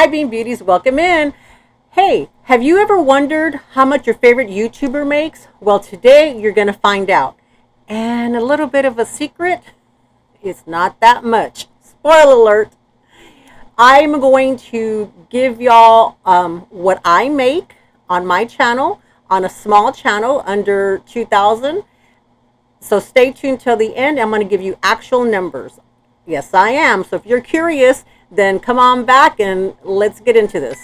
Hi, Bean Beauties, welcome in. Hey, have you ever wondered how much your favorite YouTuber makes? Well, today you're going to find out. And a little bit of a secret, it's not that much. Spoiler alert. I'm going to give y'all what I make on my channel, on a small channel under 2,000. So stay tuned till the end. I'm going to give you actual numbers. Yes, I am. So if you're curious, then come on back and let's get into this.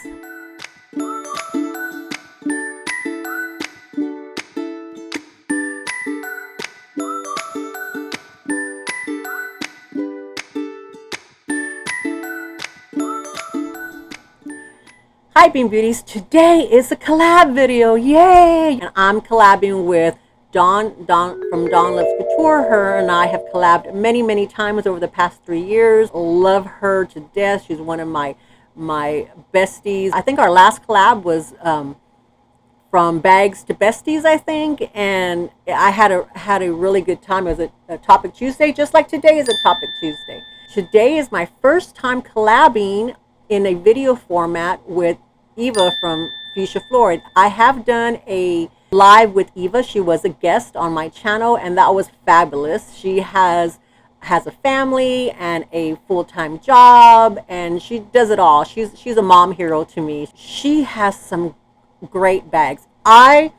Hi, Bean Beauties. Today is a collab video. Yay! And I'm collabing with Dawn from Dawn Loves Couture. Her and I have collabed many times over the past 3 years. Love her to death. She's one of my besties. I think our last collab was from bags to besties, I think, and I had a really good time. It was a Topic Tuesday, just like today is a Topic Tuesday. Today is my first time collabing in a video format with Eva from Fuchsia Floyd. I have done a live with Eva. She was a guest on my channel, and that was fabulous. She has a family and a full-time job, and she does it all. She's a mom hero to me. She has some great bags. I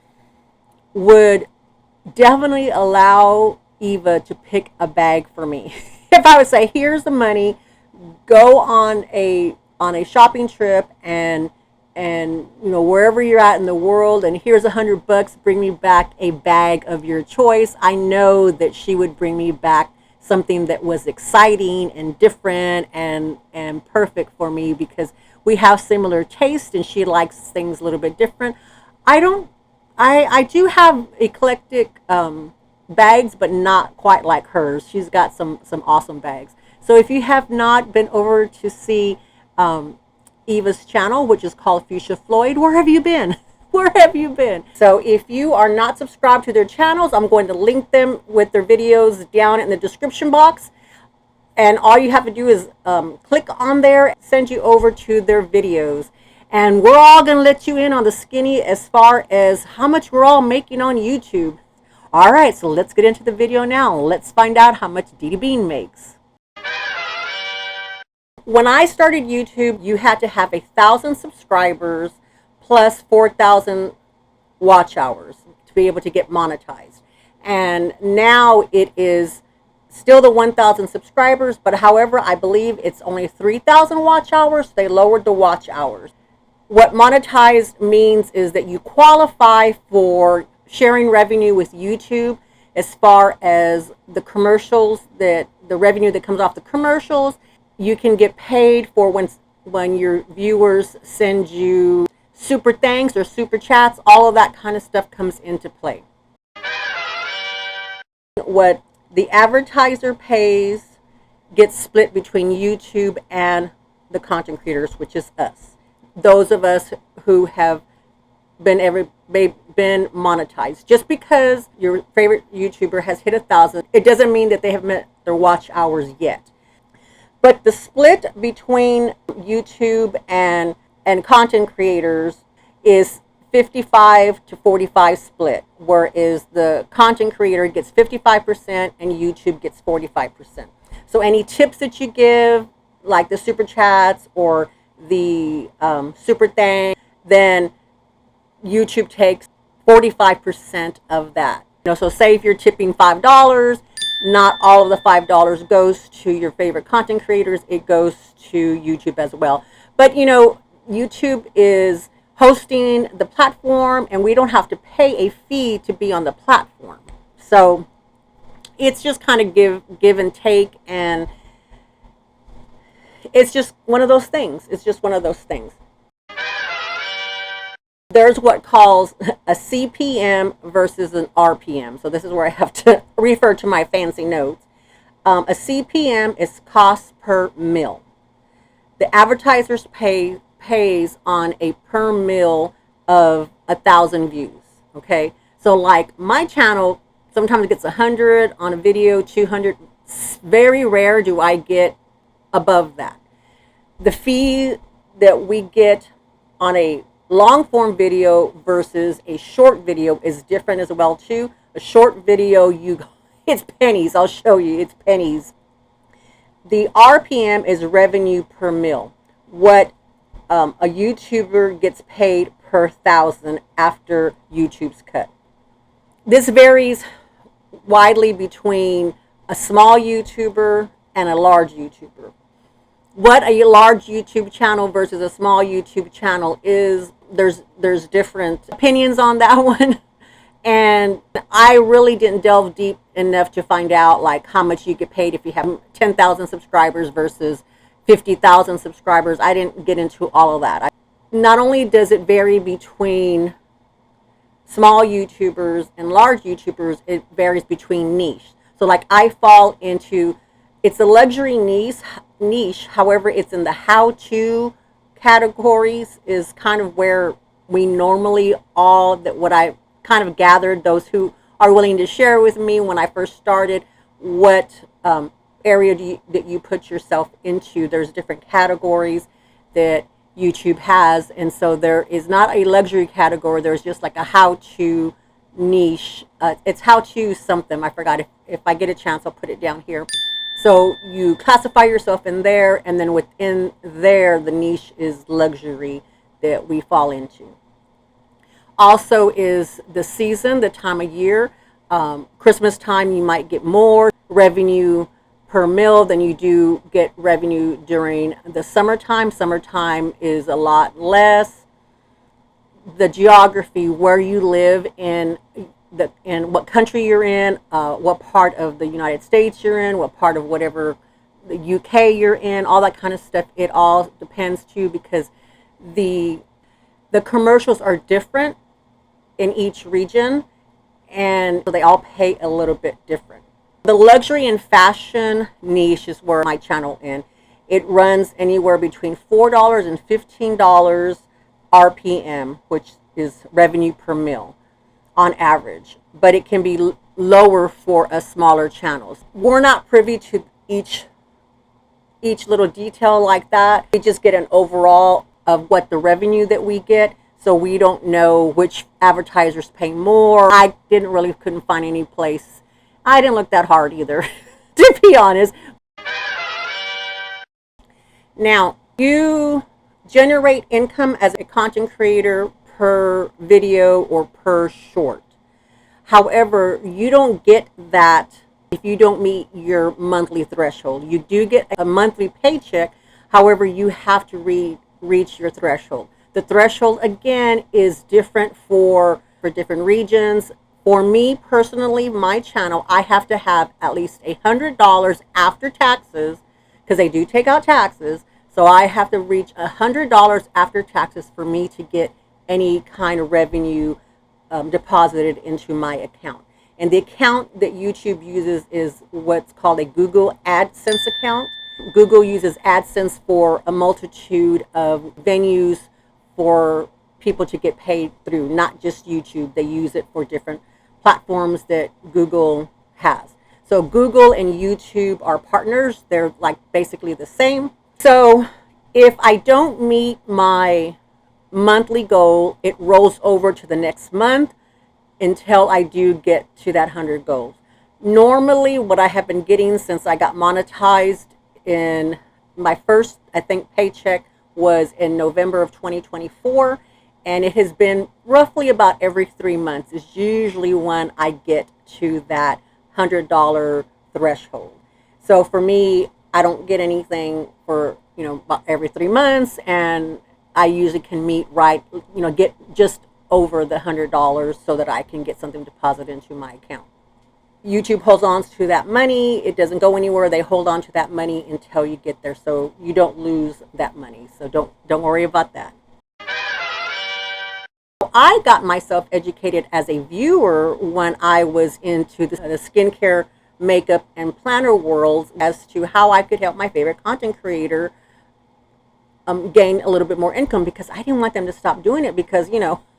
would definitely allow Eva to pick a bag for me. If I would say, here's the money, go on a shopping trip and you know, wherever you're at in the world, and here's $100, bring me back a bag of your choice. I know that she would bring me back something that was exciting and different and perfect for me, because we have similar taste and she likes things a little bit different. I do have eclectic bags, but not quite like hers. She's got some awesome bags. So if you have not been over to see Eva's channel, which is called Fuchsia Floyd, where have you been? Where have you been? So if you are not subscribed to their channels, I'm going to link them with their videos down in the description box. And all you have to do is click on there, send you over to their videos. And we're all going to let you in on the skinny as far as how much we're all making on YouTube. All right, so let's get into the video now. Let's find out how much Dee Bean makes. When I started YouTube, you had to have 1,000 subscribers plus 4,000 watch hours to be able to get monetized. And now it is still the 1,000 subscribers, but however, I believe it's only 3,000 watch hours. They lowered the watch hours. What monetized means is that you qualify for sharing revenue with YouTube as far as the commercials, that the revenue that comes off the commercials. You can get paid for when your viewers send you super thanks or super chats. All of that kind of stuff comes into play. What the advertiser pays gets split between YouTube and the content creators, which is us. Those of us who have been monetized. Just because your favorite YouTuber has hit 1,000, it doesn't mean that they have met their watch hours yet. But the split between YouTube and content creators is 55 to 45 split, whereas the content creator gets 55% and YouTube gets 45%. So any tips that you give, like the super chats or the super thanks, then YouTube takes 45% of that. You know, so say if you're tipping $5, not all of the $5 goes to your favorite content creators. It goes to YouTube as well. But you know, YouTube is hosting the platform, and we don't have to pay a fee to be on the platform. So it's just kind of give and take, and it's just one of those things. It's just one of those things. There's what calls a CPM versus an RPM. So this is where I have to refer to my fancy notes. A CPM is cost per mil. The advertisers pays on a per mil of 1,000 views. Okay, so like my channel sometimes it gets 100 on a video, 200. Very rare do I get above that. The fee that we get on a long form video versus a short video is different as well too. A short video, it's pennies. I'll show you, it's pennies. The RPM is revenue per mil. What a YouTuber gets paid per thousand after YouTube's cut. This varies widely between a small YouTuber and a large YouTuber. What a large YouTube channel versus a small YouTube channel is, there's different opinions on that one. And I really didn't delve deep enough to find out like how much you get paid if you have 10,000 subscribers versus 50,000 subscribers. I didn't get into all of that. Not only does it vary between small YouTubers and large YouTubers, it varies between niche. So like I fall into, it's a luxury niche. However, it's in the how-to categories is kind of where we normally what I kind of gathered, those who are willing to share with me when I first started, what area that you put yourself into. There's different categories that YouTube has, and so there is not a luxury category. There's just like a how-to niche. It's how-to something. I forgot. If I get a chance, I'll put it down here. So you classify yourself in there, and then within there, the niche is luxury that we fall into. Also is the season, the time of year. Christmas time, you might get more revenue per mil than you do get revenue during the summertime. Summertime is a lot less. The geography, where you live in what country you're in, what part of the United States you're in, what part of whatever the UK you're in, all that kind of stuff. It all depends too, because the commercials are different in each region, and so they all pay a little bit different. The luxury and fashion niche is where my channel in. It runs anywhere between $4 and $15 RPM, which is revenue per mil on average, but it can be lower for a smaller channels. We're not privy to each little detail like that. We just get an overall of what the revenue that we get, so we don't know which advertisers pay more. I couldn't find any place. I didn't look that hard either, to be honest. Now, you generate income as a content creator per video or per short. However, you don't get that if you don't meet your monthly threshold. You do get a monthly paycheck. However, you have to reach your threshold. The threshold, again, is different for different regions. For me personally, my channel, I have to have at least $100 after taxes, because they do take out taxes. So I have to reach $100 after taxes for me to get any kind of revenue deposited into my account. And the account that YouTube uses is what's called a Google AdSense account. Google uses AdSense for a multitude of venues for people to get paid through, not just YouTube. They use it for different platforms that Google has. So Google and YouTube are partners. They're like basically the same. So if I don't meet my monthly goal, it rolls over to the next month until I do get to that 100 goals. Normally, what I have been getting since I got monetized in my first, I think, paycheck was in November of 2024, and it has been roughly about every 3 months is usually when I get to that $100 threshold. So for me, I don't get anything for, about every 3 months, and I usually can meet get just over the $100 so that I can get something deposited into my account. YouTube holds on to that money. It doesn't go anywhere. They hold on to that money until you get there, so you don't lose that money. So don't worry about that. I got myself educated as a viewer when I was into the skincare, makeup, and planner worlds as to how I could help my favorite content creator gain a little bit more income, because I didn't want them to stop doing it, because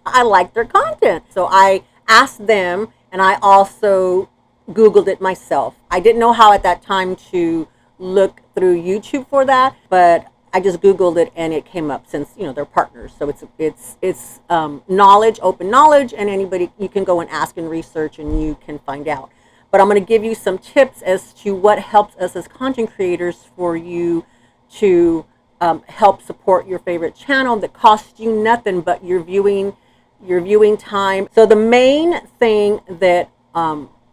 I like their content. So I asked them, and I also Googled it myself. I didn't know how at that time to look through YouTube for that, but I just Googled it and it came up, since they're partners. So it's knowledge, open knowledge, and anybody, you can go and ask and research and you can find out. But I'm going to give you some tips as to what helps us as content creators for you to help support your favorite channel that costs you nothing but your viewing time. So the main thing that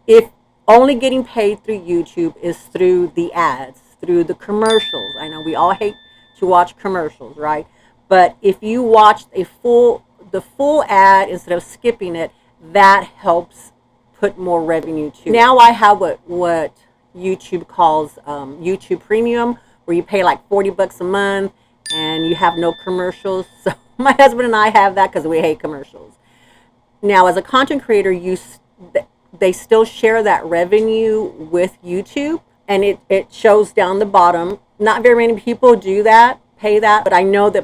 if only getting paid through YouTube is through the ads, through the commercials. I know we all hate to watch commercials, right? But if you watch the full ad instead of skipping it, that helps put more revenue to. Now I have what YouTube calls YouTube Premium, where you pay like $40 a month and you have no commercials. So my husband and I have that because we hate commercials. Now, as a content creator, they still share that revenue with YouTube, and it shows down the bottom. Not very many people do that, pay that, but I know that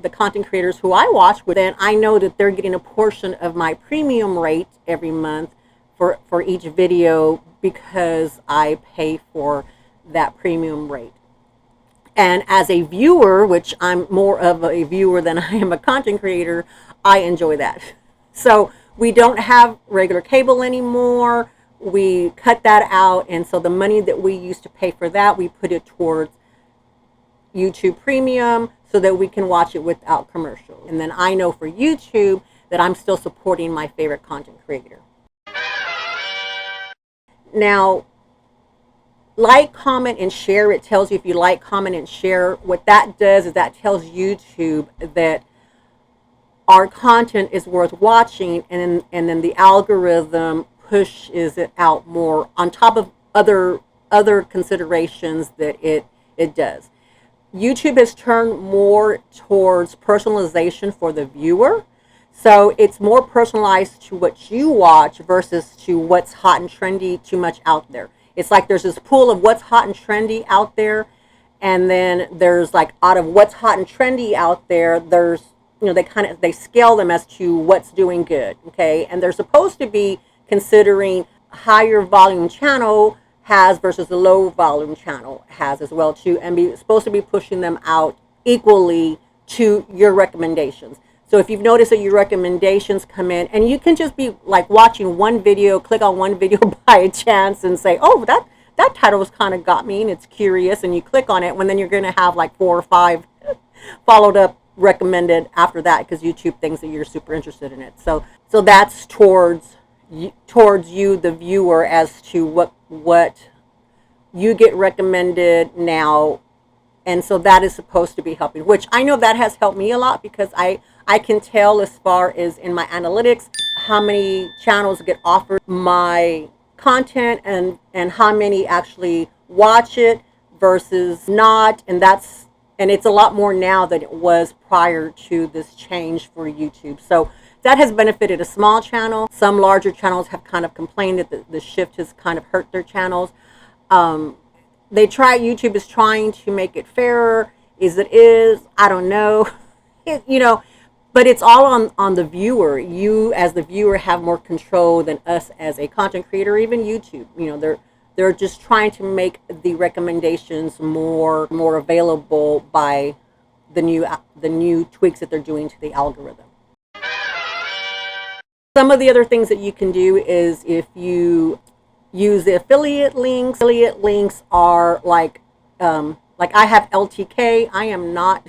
the content creators who I watch with, then I know that they're getting a portion of my premium rate every month for each video, because I pay for that premium rate. And as a viewer, which I'm more of a viewer than I am a content creator, I enjoy that. So we don't have regular cable anymore. We cut that out, and so the money that we used to pay for that, we put it towards YouTube Premium so that we can watch it without commercials. And then I know for YouTube that I'm still supporting my favorite content creator. Now, like, comment, and share. It tells you if you like, comment, and share. What that does is that tells YouTube that our content is worth watching, and then the algorithm pushes it out more on top of other considerations that it does. YouTube has turned more towards personalization for the viewer. So it's more personalized to what you watch versus to what's hot and trendy too much out there. It's like there's this pool of what's hot and trendy out there, and then there's like, out of what's hot and trendy out there, there's, they scale them as to what's doing good, okay? And they're supposed to be considering higher volume channel has versus the low volume channel has as well too, and supposed to be pushing them out equally to your recommendations. So if you've noticed that your recommendations come in, and you can just be like watching one video, click on one video by chance and say, oh, that title was kind of got me and it's curious, and you click on it, when then you're going to have like 4 or 5 followed up recommended after that, because YouTube thinks that you're super interested in it. So that's towards you, the viewer, as to what you get recommended now. And so that is supposed to be helping, which I know that has helped me a lot, because I can tell as far as in my analytics how many channels get offered my content and how many actually watch it versus not. And it's a lot more now than it was prior to this change for YouTube. So that has benefited a small channel. Some larger channels have kind of complained that the shift has kind of hurt their channels. YouTube is trying to make it fairer. I don't know. But it's all on the viewer. You as the viewer have more control than us as a content creator, even YouTube. They're just trying to make the recommendations more available by the new tweaks that they're doing to the algorithm. Some of the other things that you can do is, if you use the affiliate links. Affiliate links are like I have LTK. I am not.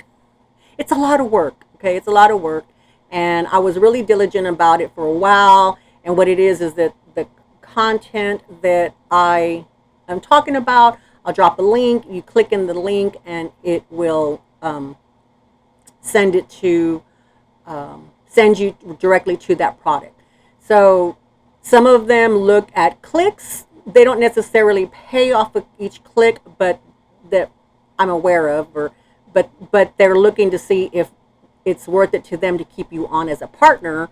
It's a lot of work. Okay, it's a lot of work, and I was really diligent about it for a while. And what it is that the content that I am talking about, I'll drop a link. You click in the link, and it will send you directly to that product. So some of them look at clicks. They don't necessarily pay off of each click, but that I'm aware of, but they're looking to see if it's worth it to them to keep you on as a partner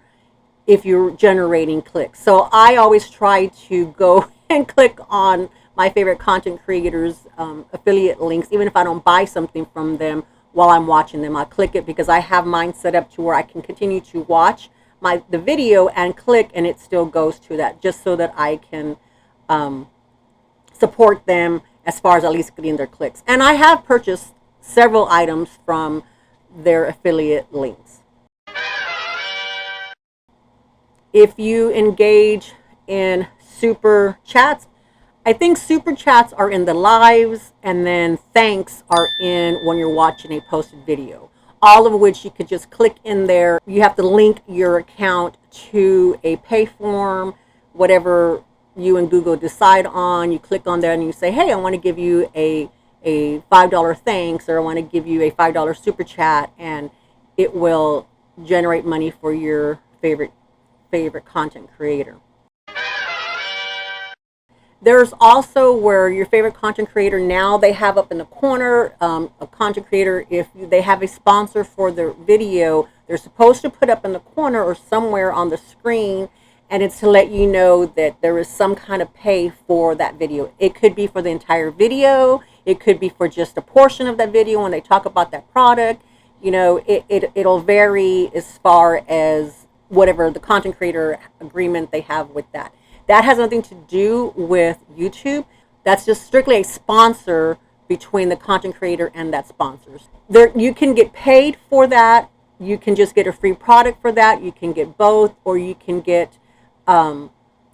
if you're generating clicks. So I always try to go and click on my favorite content creators' affiliate links, even if I don't buy something from them while I'm watching them. I click it because I have mine set up to where I can continue to watch the video and click, and it still goes to that, just so that I can support them as far as at least getting their clicks. And I have purchased several items from their affiliate links. If you engage in super chats, I think super chats are in the lives, and then thanks are in when you're watching a posted video. All of which you could just click in there. You have to link your account to a pay form, whatever you and Google decide on. You click on there and you say, hey, I want to give you a $5 thanks, or I want to give you a $5 super chat, and it will generate money for your favorite content creator. There's also where your favorite content creator, now they have up in the corner, a content creator, if they have a sponsor for their video, they're supposed to put up in the corner or somewhere on the screen, and it's to let you know that there is some kind of pay for that video. It could be for the entire video. It could be for just a portion of that video when they talk about that product. You know, it'll vary as far as whatever the content creator agreement they have with that. That has nothing to do with YouTube. That's just strictly a sponsor between the content creator and that sponsors. There, you can get paid for that. You can just get a free product for that. You can get both, or you can get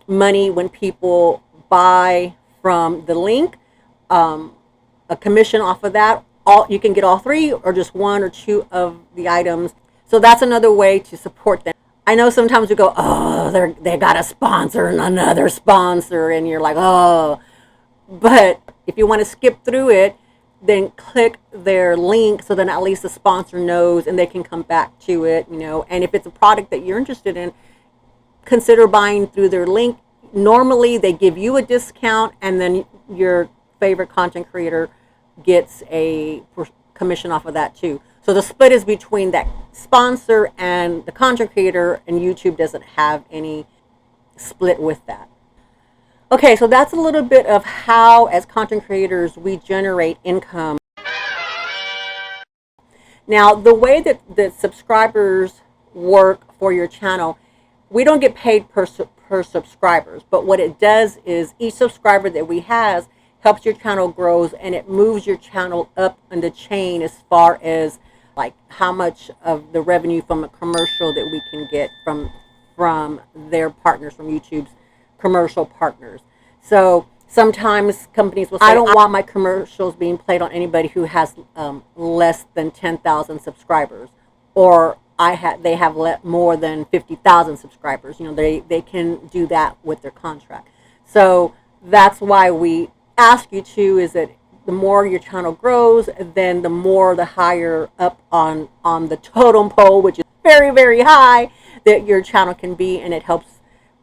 money when people buy from the link, a commission off of that. You can get all three, or just one or two of the items. So that's another way to support them. I know sometimes we go, oh, they got a sponsor and another sponsor, and you're like, oh. But if you want to skip through it, then click their link, so then at least the sponsor knows and they can come back to it, you know. And if it's a product that you're interested in, consider buying through their link. Normally they give you a discount, and then your favorite content creator gets a commission off of that too. So the split is between that sponsor and the content creator, and YouTube doesn't have any split with that. Okay, so that's a little bit of how, as content creators, we generate income. Now, the way that the subscribers work for your channel, we don't get paid per subscribers, but what it does is each subscriber that we have helps your channel grows, and it moves your channel up in the chain as far as like how much of the revenue from a commercial that we can get from their partners, from YouTube's commercial partners. So sometimes companies will say, I don't want my commercials being played on anybody who has less than 10,000 subscribers, or they have more than 50,000 subscribers. You know, they can do that with their contract. So that's why we ask you to, is that the more your channel grows, then the higher up on the totem pole, which is very, very high, that your channel can be, and it helps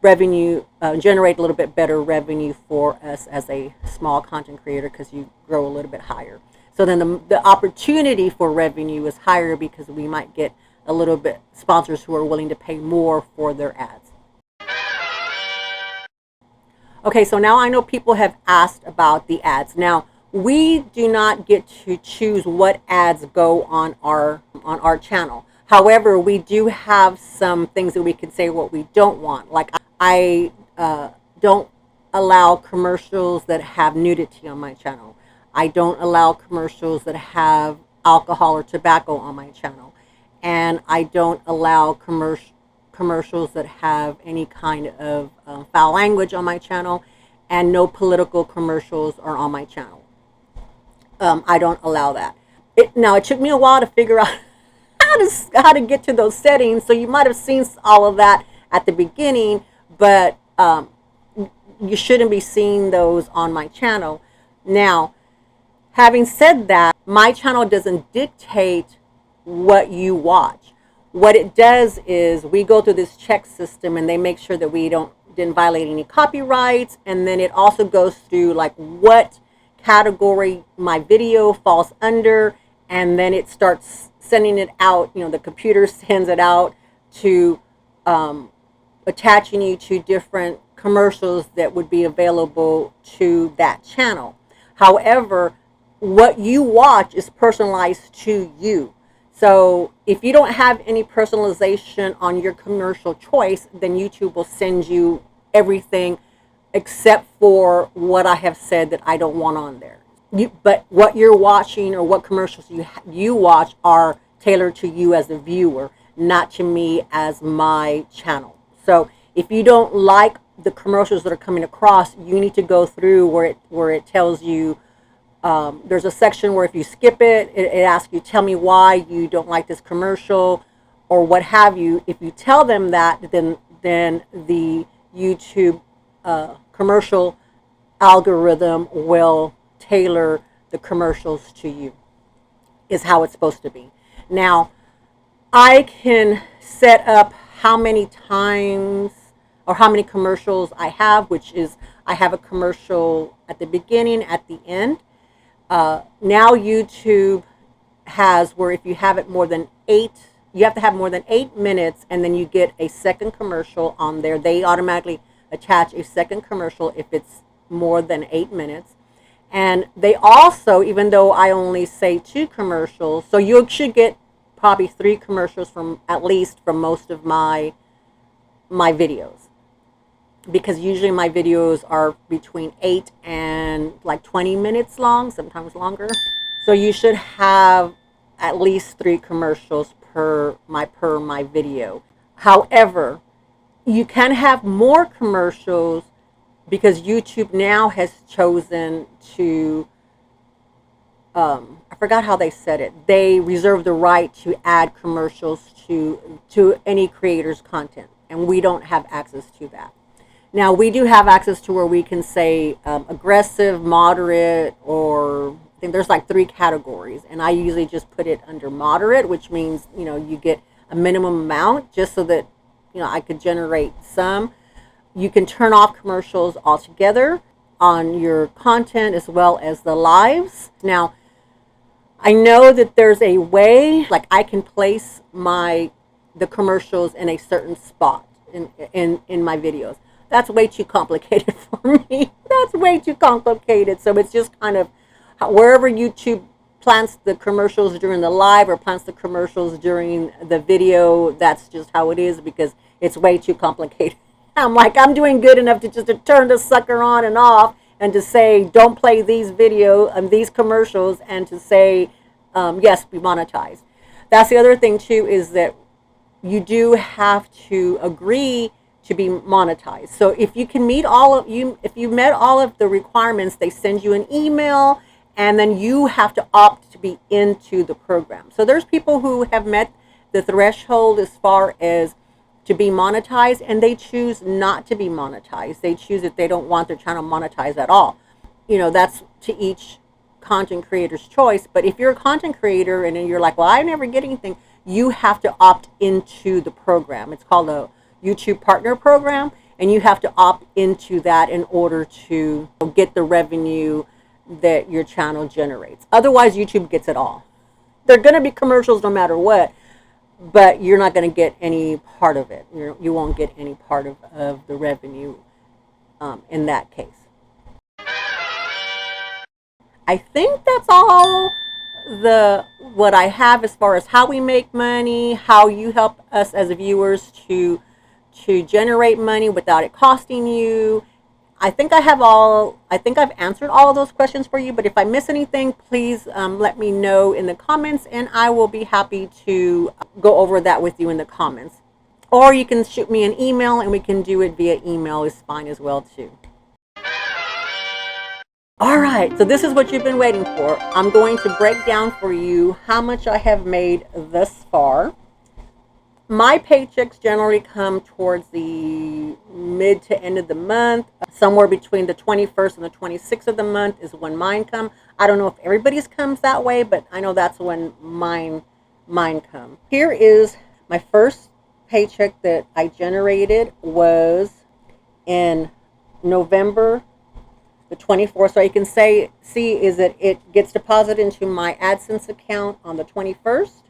revenue, generate a little bit better revenue for us as a small content creator, because you grow a little bit higher. So then the opportunity for revenue is higher, because we might get a little bit sponsors who are willing to pay more for their ads. Okay, so now I know people have asked about the ads. Now, we do not get to choose what ads go on our channel. However, we do have some things that we can say what we don't want. Like, I don't allow commercials that have nudity on my channel. I don't allow commercials that have alcohol or tobacco on my channel. And I don't allow commercials that have any kind of foul language on my channel, and no political commercials are on my channel. I don't allow that. Now, it took me a while to figure out how to get to those settings. So you might have seen all of that at the beginning, but you shouldn't be seeing those on my channel. Now, having said that, my channel doesn't dictate what you watch. What it does is we go through this check system, and they make sure that we didn't violate any copyrights, and then it also goes through like what category my video falls under, and then it starts sending it out. You know, the computer sends it out to attaching you to different commercials that would be available to that channel. However, what you watch is personalized to you. So if you don't have any personalization on your commercial choice, then YouTube will send you everything except for what I have said that I don't want on there. but what you're watching or what commercials you watch are tailored to you as a viewer, not to me as my channel. So if you don't like the commercials that are coming across, you need to go through where it tells you, there's a section where if you skip it asks you, tell me why you don't like this commercial or what have you. If you tell them that, then the YouTube commercial algorithm will tailor the commercials to you, is how it's supposed to be. Now, I can set up how many times or how many commercials I have, which is I have a commercial at the beginning, at the end. Now YouTube has where if you have it more than 8, you have to have more than 8 minutes, and then you get a second commercial on there. They automatically attach a second commercial if it's more than 8 minutes. And they also, even though I only say 2 commercials, so you should get probably 3 commercials from at least from most of my videos, because usually my videos are between 8 and like 20 minutes long, sometimes longer. So you should have at least 3 commercials per my video. However, you can have more commercials because YouTube now has chosen to, I forgot how they said it. They reserve the right to add commercials to any creator's content, and we don't have access to that. Now, we do have access to where we can say aggressive, moderate, or I think there's like 3 categories, and I usually just put it under moderate, which means, you know, you get a minimum amount just so that, you know, I could generate some. You can turn off commercials altogether on your content as well as the lives. Now, I know that there's a way, like I can place the commercials in a certain spot in my videos. That's way too complicated for me. That's way too complicated. So it's just kind of wherever YouTube plants the commercials during the live or plants the commercials during the video, that's just how it is, because it's way too complicated. I'm like, I'm doing good enough to just to turn the sucker on and off and to say, don't play these these commercials, and to say, yes, be monetized. That's the other thing too, is that you do have to agree to be monetized. So if you can meet if you met all of the requirements, they send you an email, and then you have to opt to be into the program. So there's people who have met the threshold as far as to be monetized, and they choose not to be monetized. They choose that they don't want their channel monetized at all. You know, that's to each content creator's choice. But if you're a content creator and you're like, well, I never get anything, you have to opt into the program. It's called a YouTube Partner Program, and you have to opt into that in order to get the revenue that your channel generates. Otherwise, YouTube gets it all. There are going to be commercials no matter what, but you're not going to get any part of it. You won't get any part of the revenue in that case. I think that's all what I have as far as how we make money, how you help us as viewers to generate money without it costing you. I think I've answered all of those questions for you, but if I miss anything, please let me know in the comments, and I will be happy to go over that with you in the comments. Or you can shoot me an email, and we can do it via email, is fine as well too. All right, so this is what you've been waiting for. I'm going to break down for you how much I have made thus far. My paychecks generally come towards the mid to end of the month. Somewhere between the 21st and the 26th of the month is when mine come. I don't know if everybody's comes that way, but I know that's when mine come. Here is my first paycheck that I generated, was in November the 24th. So you can see is that it gets deposited into my AdSense account on the 21st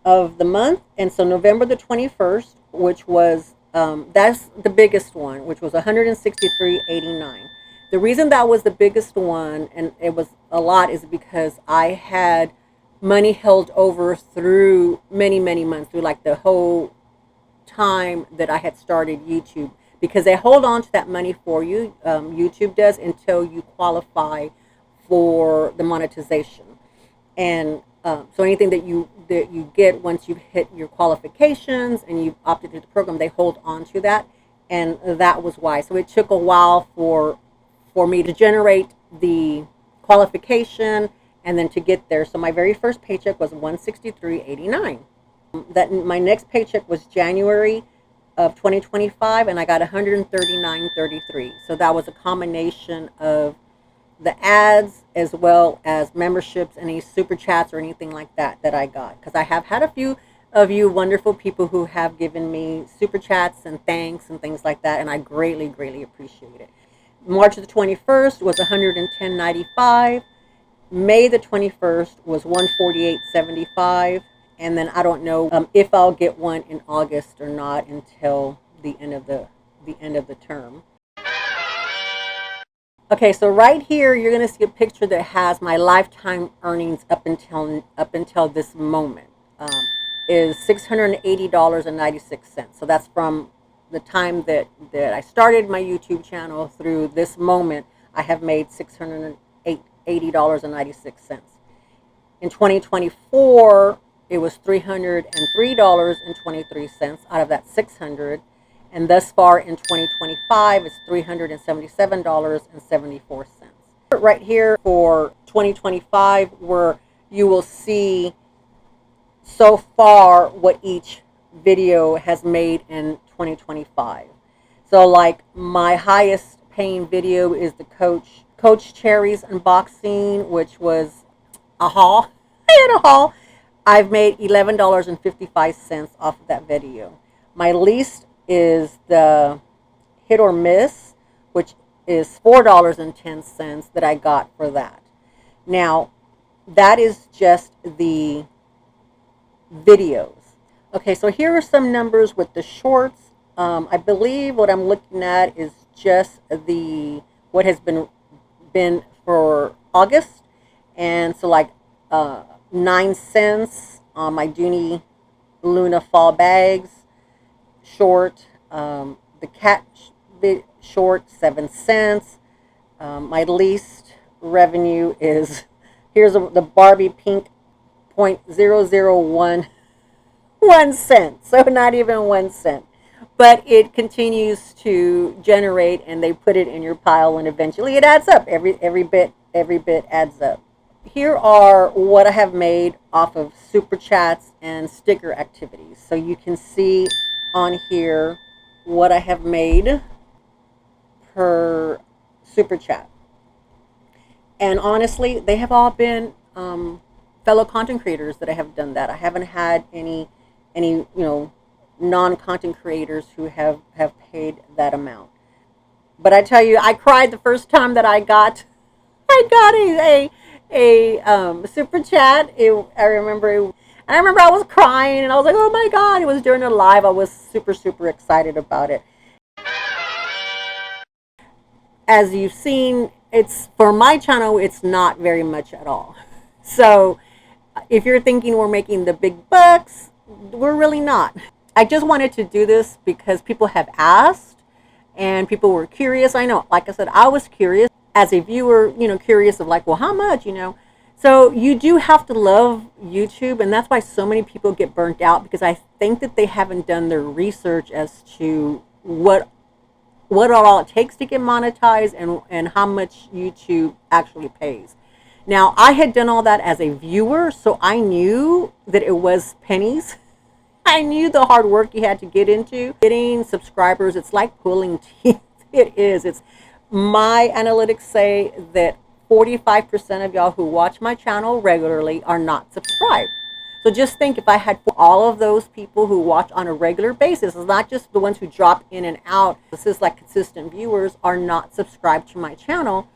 of the month. And so November the 21st, which was that's the biggest one, which was $163.89. The reason that was the biggest one, and it was a lot, is because I had money held over through many months, through like the whole time that I had started YouTube, because they hold on to that money for you. YouTube does, until you qualify for the monetization. And so anything that you get once you've hit your qualifications and you've opted into the program, they hold on to that, and that was why. So it took a while for me to generate the qualification and then to get there. So my very first paycheck was $163.89. That my next paycheck was January of 2025, and I got $139.33. So that was a combination of the ads as well as memberships, any super chats or anything like that I got, because I have had a few of you wonderful people who have given me super chats and thanks and things like that, and I greatly appreciate it. March the 21st was $110.95. May the 21st was $148.75, and then I don't know if I'll get one in August or not until the end of the term. Okay, so right here you're going to see a picture that has my lifetime earnings up until this moment is $680.96. So that's from the time that I started my YouTube channel through this moment. I have made $680.96. In 2024, it was $303.23 out of that 600, and thus far in 2025, it's $377.74. Right here for 2025, where you will see so far what each video has made in 2025. So like my highest paying video is the Coach Cherries unboxing, which was a haul. I had a haul. I've made $11.55 off of that video. My least is the Hit or Miss, which is $4.10 that I got for that. Now, that is just the videos. Okay, so here are some numbers with the shorts. I believe what I'm looking at is just what has been for August, and so like 9 cents on my Dooney Luna fall bags short. The cat short, 7 cents. My least revenue is, here's the Barbie pink, 0.0011 cent. So not even 1 cent. But it continues to generate, and they put it in your pile, and eventually it adds up. Every bit adds up. Here are what I have made off of super chats and sticker activities. So you can see on here what I have made per super chat. And honestly, they have all been fellow content creators that I have done that. I haven't had any non-content creators who have paid that amount. But I tell you, I cried the first time that I got a super chat. I remember I was crying, and I was like, oh my God. It was during a live. I was super excited about it. As you've seen, it's for my channel, it's not very much at all. So if you're thinking we're making the big bucks, we're really not. I just wanted to do this because people have asked and people were curious. I know, like I said, I was curious as a viewer, curious of like, well, how much, So you do have to love YouTube, and that's why so many people get burnt out, because I think that they haven't done their research as to what all it takes to get monetized and how much YouTube actually pays. Now, I had done all that as a viewer, so I knew that it was pennies. I knew the hard work you had to get into. Getting subscribers, it's like pulling teeth. It is. My analytics say that 45% of y'all who watch my channel regularly are not subscribed. So just think, if I had all of those people who watch on a regular basis, it's not just the ones who drop in and out. This is like consistent viewers are not subscribed to my channel.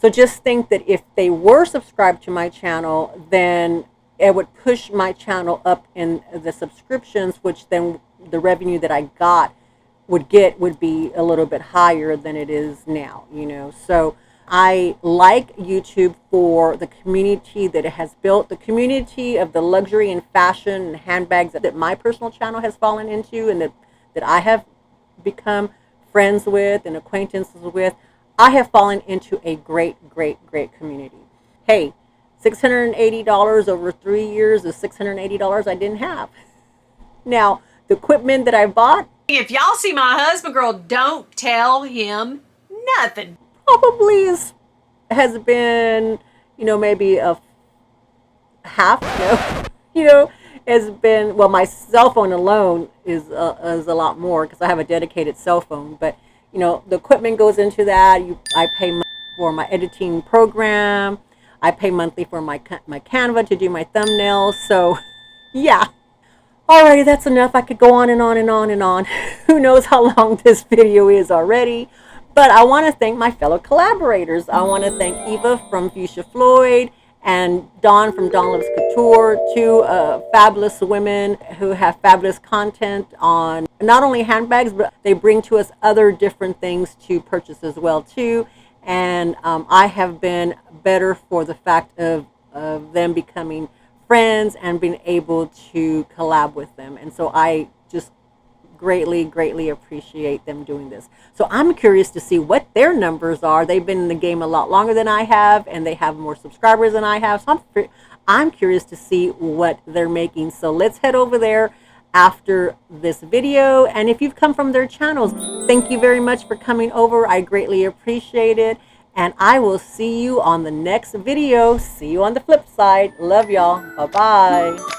So just think that if they were subscribed to my channel, then it would push my channel up in the subscriptions, which then the revenue that I would be a little bit higher than it is now, So I like YouTube for the community that it has built, the community of the luxury and fashion and handbags that my personal channel has fallen into, and that I have become friends with and acquaintances with. I have fallen into a great community. hey, $680 over 3 years is $680 I didn't have. Now, the equipment that I bought, if y'all see my husband, girl, don't tell him nothing. Probably has been, maybe a half, has been, well, my cell phone alone is a lot more because I have a dedicated cell phone. But, the equipment goes into that. I pay for my editing program. I pay monthly for my Canva to do my thumbnails. So, yeah. Alrighty, that's enough. I could go on and on and on and on. Who knows how long this video is already. But I want to thank my fellow collaborators. I want to thank Eva from Fuchsia Floyd and Dawn from Dawn Loves Couture, two fabulous women who have fabulous content on not only handbags, but they bring to us other different things to purchase as well too. And I have been better for the fact of them becoming friends and being able to collab with them. And so I just greatly appreciate them doing this. So I'm curious to see what their numbers are. They've been in the game a lot longer than I have, and they have more subscribers than I have. So I'm curious to see what they're making. So let's head over there after this video. And if you've come from their channels, thank you very much for coming over. I greatly appreciate it. And I will see you on the next video. See you on the flip side. Love y'all. Bye-bye.